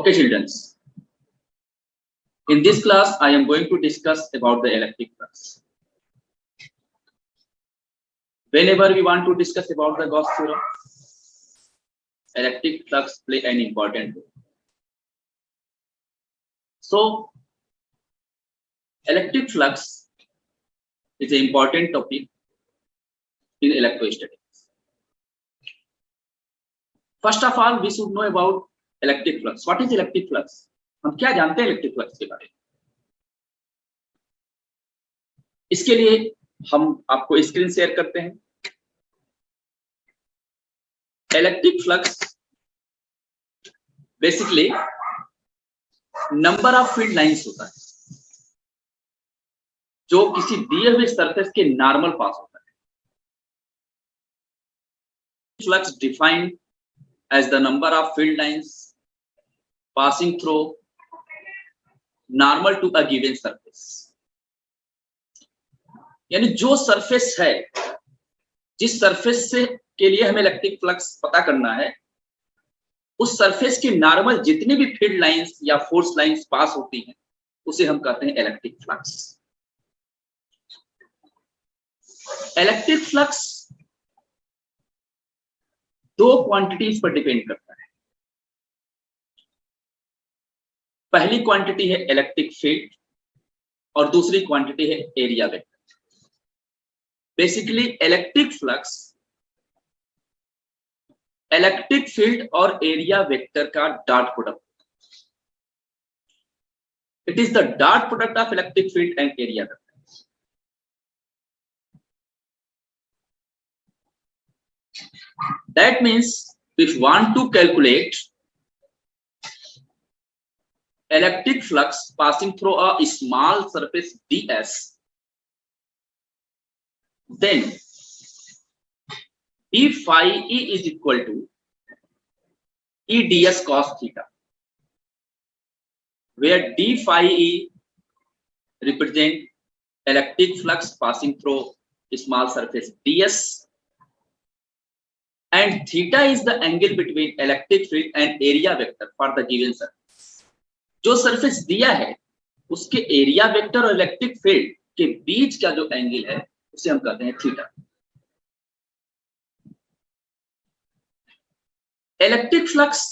Okay, children. In this class, I am going to discuss about the electric flux. Whenever we want to discuss about the Gauss theorem, electric flux play an important role. So, electric flux is an important topic in electrostatics. First of all, we should know about electric flux. What is electric flux? हम क्या जानते हैं electric flux के बारे में? इसके लिए हम आपको स्क्रीन शेयर करते हैं। Electric flux basically number of field lines होता है जो किसी दिए हुए सरफेस के नॉर्मल पास होता है। Flux defined as the number of field lines passing through normal to a given surface। यानी जो सरफेस है, जिस सरफेस से के लिए हमें इलेक्ट्रिक फ्लक्स पता करना है, उस सरफेस के नॉर्मल जितनी भी फील्ड लाइंस या फोर्स लाइंस पास होती हैं, उसे हम कहते हैं इलेक्ट्रिक फ्लक्स। इलेक्ट्रिक फ्लक्स दो क्वांटिटीज पर डिपेंड करता है। पहली क्वांटिटी है इलेक्ट्रिक फील्ड और दूसरी क्वांटिटी है area vector. Basically electric flux electric field और एरिया वेक्टर का dot product. It is the dot product of electric field and area vector. That means if want to calculate electric flux passing through a small surface ds, then d phi e is equal to e ds cos theta, where d phi e represent electric flux passing through a small surface ds and theta is the angle between electric field and area vector for the given surface। जो surface दिया है उसके area vector और electric field के बीच का जो angle है उसे हम कहते हैं थीटा। इलेक्ट्रिक फ्लक्स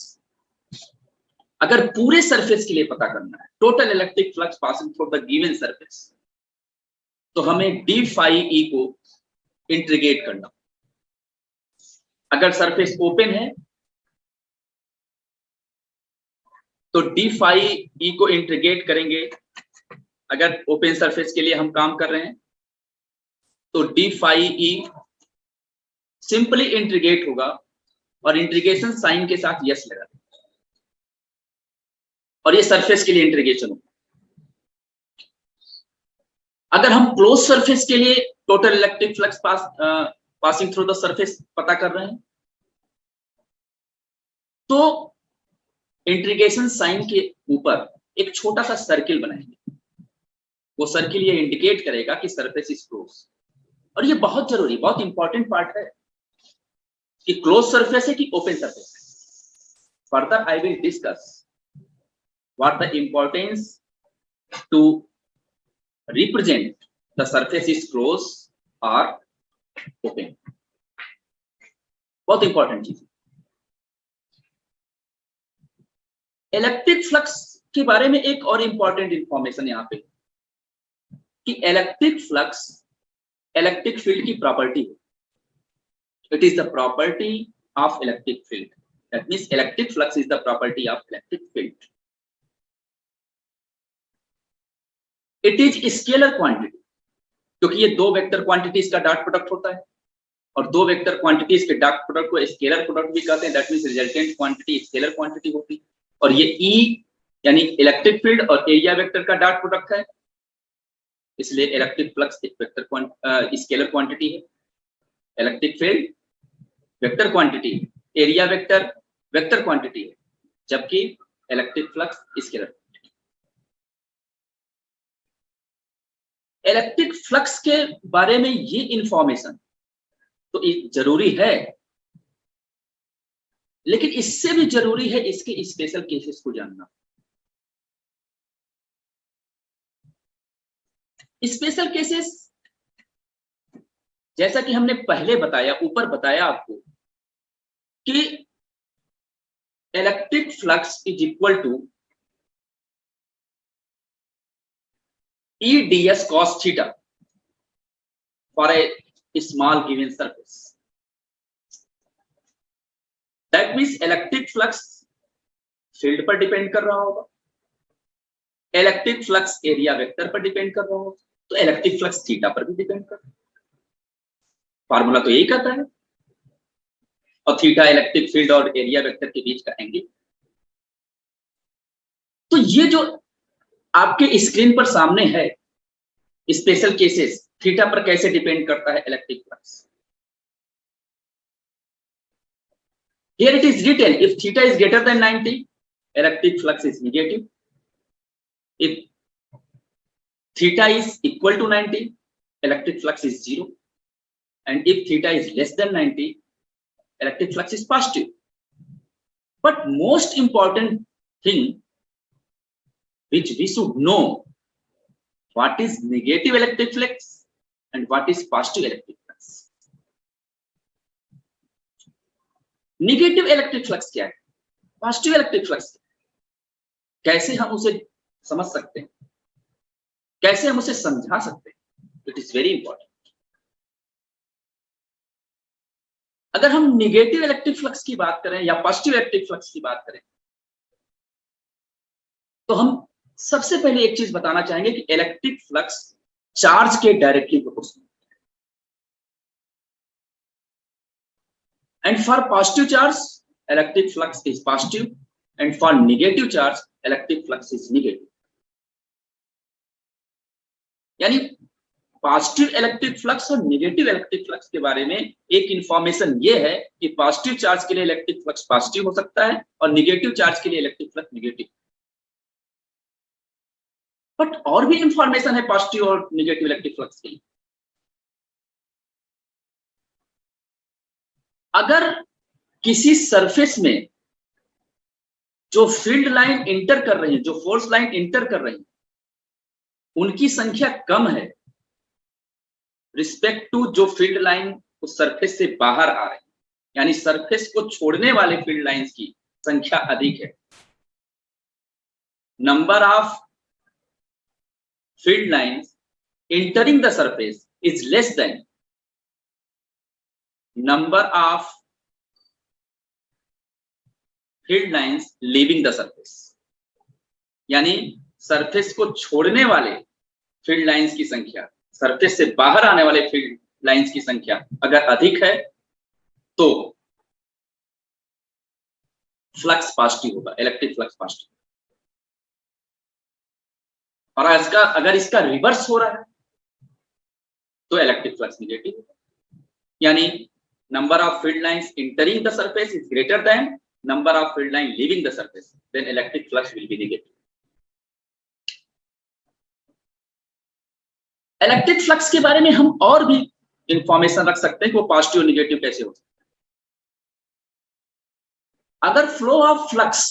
अगर पूरे सरफेस के लिए पता करना है, total electric flux passing through the given surface, तो हमें डी फाई ई को इंटीग्रेट करना। अगर सरफेस ओपन है तो डी फाई ई को इंटीग्रेट करेंगे। अगर ओपन सरफेस के लिए हम काम कर रहे हैं तो D phi E simply integrate होगा और इंटीग्रेशन साइन के साथ यस लगा देंगे और ये सरफेस के लिए इंटीग्रेशन होगा। अगर हम क्लोज सरफेस के लिए total electric flux passing through the surface पता कर रहे हैं तो इंटीग्रेशन साइन के ऊपर एक छोटा सा सर्किल बनाएंगे। वो सर्किल ये इंडिकेट करेगा कि सरफेस इज क्लोज। और ये बहुत जरूरी, बहुत इंपॉर्टेंट पार्ट है कि क्लोज सरफेस है कि ओपन सरफेस है। Further I will discuss what the importance to represent the surface is close और ओपन। बहुत इंपॉर्टेंट चीज। इलेक्ट्रिक फ्लक्स के बारे में एक और इंपॉर्टेंट इंफॉर्मेशन यहाँ पे कि इलेक्ट्रिक फ्लक्स इलेक्ट्रिक फील्ड की प्रॉपर्टी है। It is the property of electric field. That means electric flux is the property of electric field. It is scalar quantity क्योंकि ये दो वेक्टर क्वांटिटीज का डॉट प्रोडक्ट होता है और दो वेक्टर क्वांटिटीज के डॉट प्रोडक्ट को स्केलर प्रोडक्ट भी कहते हैं। That means resultant quantity scalar quantity होती है और ये E यानी इलेक्ट्रिक फील्ड और एरिया वेक्टर का डॉट प्रोडक्ट है, इसलिए इलेक्ट्रिक फ्लक्स एक वेक्टर स्केलर क्वांटिटी है। Electric field vector quantity, area vector vector quantity है, जबकि electric flux scalar quantity. Electric flux के बारे में ये इंफॉर्मेशन तो जरूरी है लेकिन इससे भी जरूरी है इसके स्पेशल केसेस को जानना। स्पेशल केसेस जैसा कि हमने पहले बताया, ऊपर बताया आपको कि electric flux is equal to E ds cos theta for a small given surface. That means electric flux field पर डिपेंड कर रहा होगा, इलेक्ट्रिक फ्लक्स एरिया वेक्टर पर डिपेंड कर रहा होगा, तो इलेक्ट्रिक फ्लक्स थीटा पर भी डिपेंड कर रहा है। फार्मूला तो यही कहता है, और थीटा इलेक्ट्रिक फील्ड और एरिया वेक्टर के बीच का एंगल। तो ये जो आपके स्क्रीन पर सामने है स्पेशल केसेस, थीटा पर कैसे डिपेंड करता है electric flux. Here it is written, if theta is greater than 90, electric flux is negative. If theta is equal to 90, electric flux is 0. And if theta is less than 90, electric flux is positive. But most important thing which we should know, what is negative electric flux and what is positive electric flux. Negative electric flux क्या है, positive electric flux कैसे हम उसे समझ सकते हैं, कैसे हम उसे समझा सकते हैं, इट इज वेरी इंपॉर्टेंट। अगर हम नेगेटिव इलेक्ट्रिक फ्लक्स की बात करें या पॉजिटिव इलेक्ट्रिक फ्लक्स की बात करें, तो हम सबसे पहले एक चीज बताना चाहेंगे कि इलेक्ट्रिक फ्लक्स चार्ज के directly proportional. And for positive charge, electric flux is positive, and for negative charge, electric flux is negative. यानी पॉजिटिव इलेक्ट्रिक फ्लक्स और नेगेटिव इलेक्ट्रिक फ्लक्स के बारे में एक इंफॉर्मेशन ये है कि पॉजिटिव चार्ज के लिए इलेक्ट्रिक फ्लक्स पॉजिटिव हो सकता है और नेगेटिव चार्ज के लिए इलेक्ट्रिक फ्लक्स नेगेटिव। बट और भी इंफॉर्मेशन है पॉजिटिव और नेगेटिव इलेक्ट्रिक फ्लक्स के लिए। अगर किसी सरफेस में जो फील्ड लाइन इंटर कर रही है, जो फोर्स लाइन इंटर कर रही है, उनकी संख्या कम है रिस्पेक्ट टू जो फील्ड लाइन उस सरफेस से बाहर आ रही है, यानी सरफेस को छोड़ने वाले फील्ड लाइंस की संख्या अधिक है, number of field lines entering the surface is less than number of field lines leaving the surface, यानी सरफेस को छोड़ने वाले फील्ड लाइंस की संख्या सरफेस से बाहर आने वाले फील्ड लाइंस की संख्या अगर अधिक है तो फ्लक्स पॉजिटिव होगा, इलेक्ट्रिक फ्लक्स पॉजिटिव। और अगर इसका रिवर्स हो रहा है तो इलेक्ट्रिक फ्लक्स नेगेटिव होगा, यानी number of field lines entering the surface is greater than number of field line leaving the surface, then electric flux will be negative. Electric flux के बारे में हम और भी इंफॉर्मेशन रख सकते हैं कि वो पॉजिटिव और नेगेटिव कैसे हो सकता है। अगर फ्लो ऑफ फ्लक्स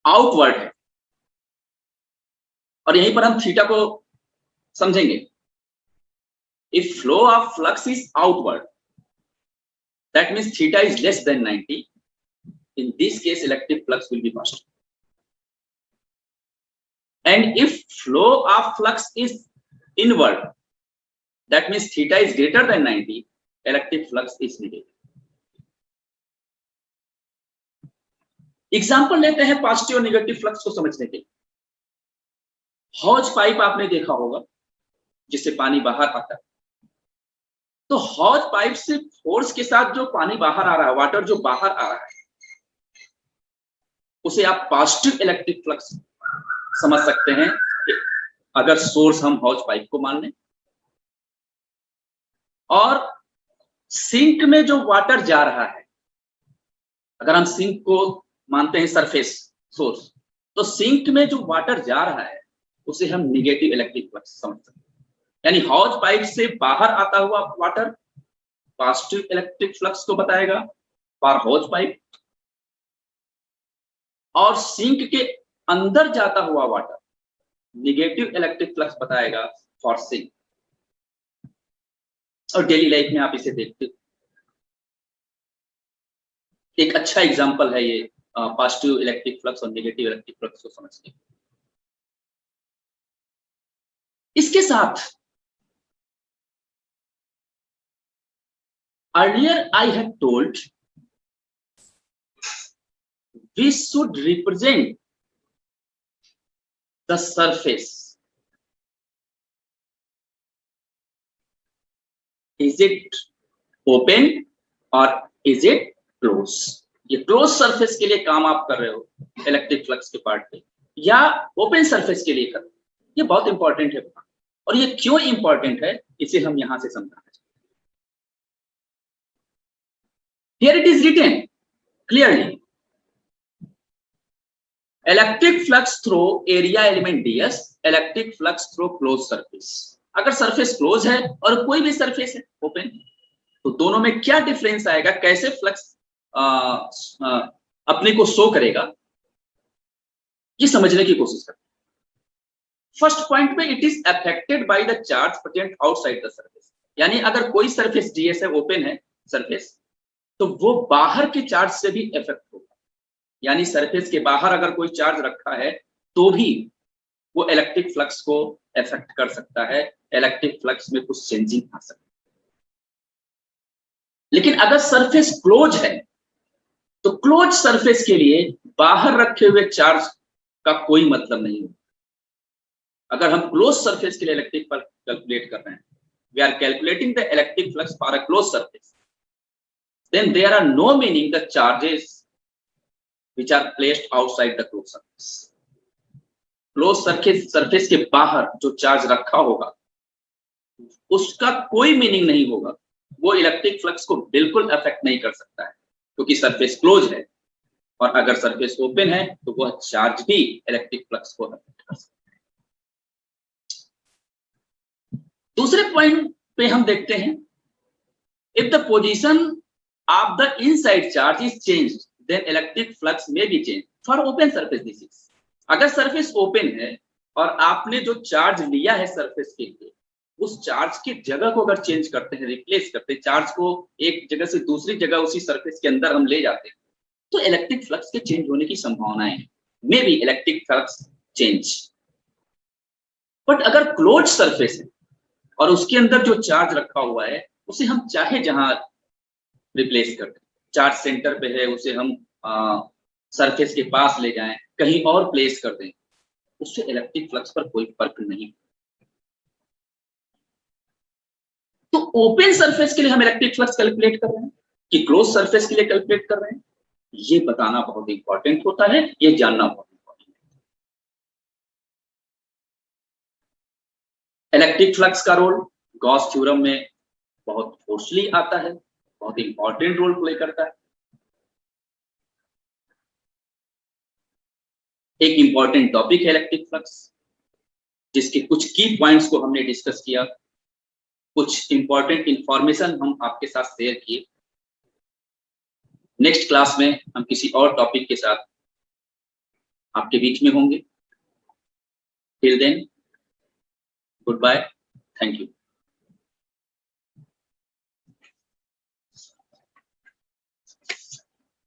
आउटवर्ड है, और यहीं पर हम थीटा को समझेंगे, if flow of flux is outward, that means theta is less than 90. In this case, electric flux will be positive. And if flow of flux is inward, that means theta is greater than 90, electric flux is negative. Example लेते हैं positive और negative flux को समझने के लिए। हॉज pipe आपने देखा होगा जिससे पानी बाहर आता है, तो हॉज पाइप से फोर्स के साथ जो पानी बाहर आ रहा है, वाटर जो बाहर आ रहा है, उसे आप पॉजिटिव इलेक्ट्रिक फ्लक्स समझ सकते हैं अगर सोर्स हम हॉज पाइप को मान लें। और सिंक में जो वाटर जा रहा है, अगर हम सिंक को मानते हैं सरफेस सोर्स, तो सिंक में जो वाटर जा रहा है उसे हम नेगेटिव इलेक्ट्रिक फ्लक्स समझ सकते हैं। यानी हॉज पाइप से बाहर आता हुआ वाटर पॉजिटिव इलेक्ट्रिक फ्लक्स को बताएगा फॉर होज पाइप, और सिंक के अंदर जाता हुआ वाटर निगेटिव इलेक्ट्रिक फ्लक्स बताएगा फॉर सिंक। और डेली लाइफ में आप इसे देखते हो, एक अच्छा एग्जांपल है ये पॉजिटिव इलेक्ट्रिक फ्लक्स और नेगेटिव इलेक्ट्रिक फ्लक्स को समझने। इसके साथ earlier I have told we should represent the surface. Is it open or is it close? ये क्लोज सरफेस के लिए काम आप कर रहे हो इलेक्ट्रिक फ्लक्स के पार्ट पे, या ओपन सरफेस के लिए कर रहे हो, ये बहुत इंपॉर्टेंट है। और ये क्यों इंपॉर्टेंट है इसे हम यहां से समझना चाहते हैं। Here it is written clearly, electric flux through area element ds, electric flux through closed surface। अगर सरफेस क्लोज है और कोई भी सरफेस है ओपन, तो दोनों में क्या डिफरेंस आएगा, कैसे फ्लक्स अपने को शो करेगा, ये समझने की कोशिश करते हैं। फर्स्ट पॉइंट पे, it is affected by the charge present outside the surface. यानी अगर कोई सरफेस डीएस है, ओपन है सरफेस, तो वो बाहर के चार्ज से भी इफेक्ट होगा। यानी सरफेस के बाहर अगर कोई चार्ज रखा है तो भी वो इलेक्ट्रिक फ्लक्स को इफेक्ट कर सकता है, इलेक्ट्रिक फ्लक्स में कुछ चेंजिंग आ सकता है। लेकिन अगर सरफेस क्लोज है तो क्लोज सरफेस के लिए बाहर रखे हुए चार्ज का कोई मतलब नहीं होगा। अगर हम क्लोज सरफेस के लिए इलेक्ट्रिक फ्लक्स कैलकुलेट कर रहे हैं, we are calculating the electric flux for a close surface, then there are no meaning the charges which are placed outside the closed surface। Close surface के बाहर जो charge रखा होगा उसका कोई मीनिंग नहीं होगा, वो इलेक्ट्रिक फ्लक्स को बिल्कुल अफेक्ट नहीं कर सकता है, क्योंकि सरफेस क्लोज है। और अगर सरफेस ओपन है तो वह चार्ज भी इलेक्ट्रिक फ्लक्स को अफेक्ट कर सकता है। दूसरे पॉइंट पे हम देखते हैं, if the position of the inside charge is changed, then electric flux may be changed for open surface disease। अगर सरफेस ओपन है और आपने जो चार्ज लिया है सरफेस के लिए, उस चार्ज की जगह को अगर चेंज करते हैं, रिप्लेस करते हैं, चार्ज को एक जगह से दूसरी जगह उसी सरफेस के अंदर हम ले जाते हैं, तो इलेक्ट्रिक फ्लक्स के चेंज होने की संभावनाएं है, may be electric flux change. But अगर क्लोज सरफेस है और उसके अंदर जो चार्ज रखा हुआ है उसे हम चाहे जहां रिप्लेस कर दें, चार्ज सेंटर पे है उसे हम सरफेस के पास ले जाएं, कहीं और प्लेस कर दें, उससे इलेक्ट्रिक फ्लक्स पर कोई फर्क नहीं। तो ओपन सरफेस के लिए हम इलेक्ट्रिक फ्लक्स कैलकुलेट कर रहे हैं कि क्लोज सरफेस के लिए कैलकुलेट कर रहे हैं, ये बताना बहुत इंपॉर्टेंट होता है, ये जानना बहुत इंपॉर्टेंट है। इलेक्ट्रिक फ्लक्स का रोल गॉस थ्योरम में बहुत फोर्सली आता है, बहुत इंपॉर्टेंट रोल प्ले करता है। एक इंपॉर्टेंट टॉपिक है इलेक्ट्रिक फ्लक्स, जिसके कुछ की पॉइंट्स को हमने डिस्कस किया, कुछ इंपॉर्टेंट इंफॉर्मेशन हम आपके साथ शेयर किए। नेक्स्ट क्लास में हम किसी और टॉपिक के साथ आपके बीच में होंगे। Till then, goodbye, thank you.